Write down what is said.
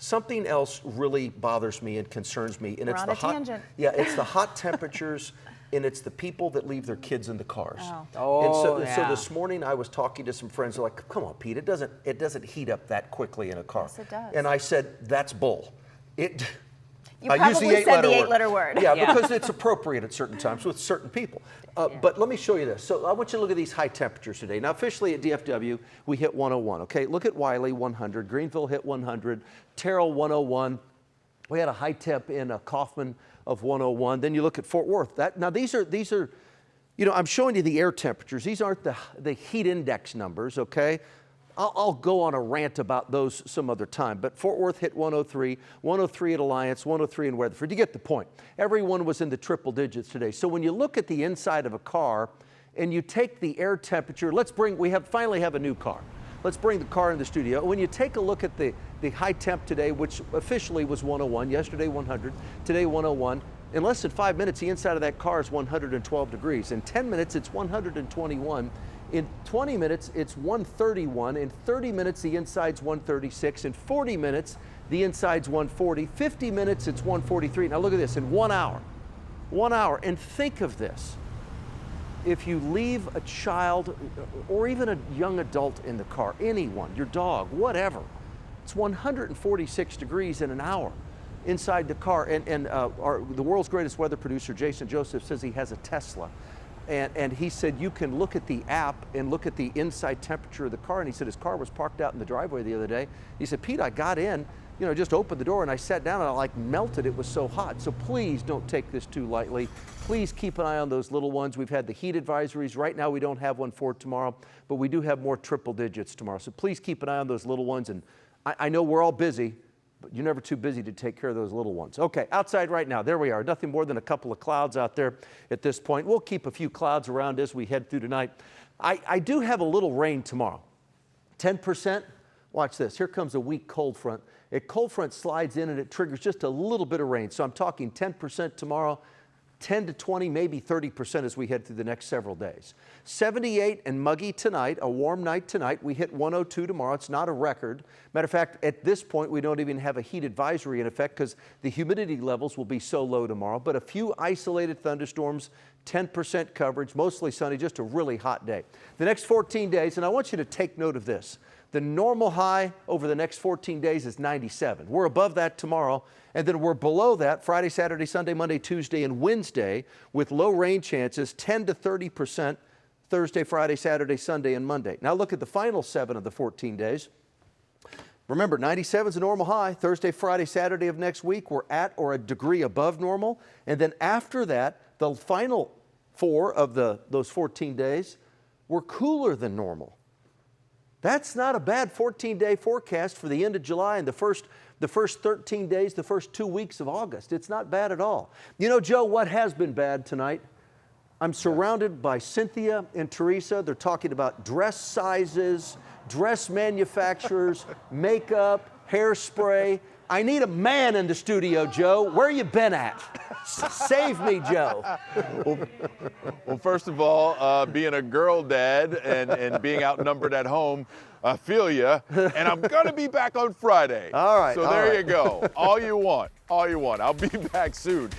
Something else really bothers me and concerns me, and We're on a tangent. it's the hot temperatures, and it's the people that leave their kids in the cars. Oh, So this morning I was talking to some friends. They're like, "Come on, Pete, it doesn't heat up that quickly in a car." Yes, it does. And I said, "That's bull." You I use probably said the 8 word. letter word. Yeah, because it's appropriate at certain times with certain people. But let me show you this. So I want you to look at these high temperatures today. Now, officially at DFW, we hit 101, okay? Look at Wiley, 100. Greenville hit 100. Terrell, 101. We had a high temp in Kaufman of 101. Then you look at Fort Worth. Now, these are, you know, I'm showing you the air temperatures. These aren't the heat index numbers, okay? I'll go on a rant about those some other time, but Fort Worth hit 103, 103 at Alliance, 103 in Weatherford. You get the point. Everyone was in the triple digits today. So when you look at the inside of a car and you take the air temperature, we finally have a new car. Let's bring the car in the studio. When you take a look at the high temp today, which officially was 101, yesterday 100, today 101, in less than 5 minutes, the inside of that car is 112 degrees. In 10 minutes, it's 121. In 20 minutes, it's 131. In 30 minutes, the inside's 136. In 40 minutes, the inside's 140. 50 minutes, it's 143. Now look at this, in 1 hour. 1 hour, and think of this. If you leave a child or even a young adult in the car, anyone, your dog, whatever, it's 146 degrees in an hour inside the car. And the world's greatest weather producer, Jason Joseph, says he has a Tesla. And he said you can look at the app and look at the inside temperature of the car. And he said his car was parked out in the driveway the other day. He said, Pete, I got in, you know, just opened the door and I sat down and I like melted. It was so hot. So please don't take this too lightly. Please keep an eye on those little ones. We've had the heat advisories. Right now we don't have one for tomorrow, but we do have more triple digits tomorrow. So please keep an eye on those little ones. And I know we're all busy, but you're never too busy to take care of those little ones. Okay, outside right now, there we are. Nothing more than a couple of clouds out there at this point. We'll keep a few clouds around as we head through tonight. I do have a little rain tomorrow. 10%. Watch this. Here comes a weak cold front. A cold front slides in and it triggers just a little bit of rain. So I'm talking 10% tomorrow, 10 to 20, maybe 30% as we head through the next several days. 78 and muggy tonight, a warm night tonight. We hit 102 tomorrow. It's not a record. Matter of fact, at this point, we don't even have a heat advisory in effect because the humidity levels will be so low tomorrow. But a few isolated thunderstorms, 10% coverage, mostly sunny, just a really hot day. The next 14 days, and I want you to take note of this. The normal high over the next 14 days is 97. We're above that tomorrow, and then we're below that Friday, Saturday, Sunday, Monday, Tuesday, and Wednesday with low rain chances, 10 to 30% Thursday, Friday, Saturday, Sunday, and Monday. Now look at the final 7 of the 14 days. Remember, 97 is a normal high. Thursday, Friday, Saturday of next week, we're at or a degree above normal. And then after that, the final 4 of those 14 days were cooler than normal. That's not a bad 14-day forecast for the end of July and the first 13 days, the first 2 weeks of August. It's not bad at all. You know, Joe, what has been bad tonight? I'm surrounded by Cynthia and Teresa. They're talking about dress sizes, dress manufacturers, makeup, hairspray. I need a man in the studio, Joe. Where you been at? Save me, Joe. Well, first of all, being a girl dad and being outnumbered at home, I feel you. And I'm going to be back on Friday. All right. So there you go. All you want. All you want. I'll be back soon.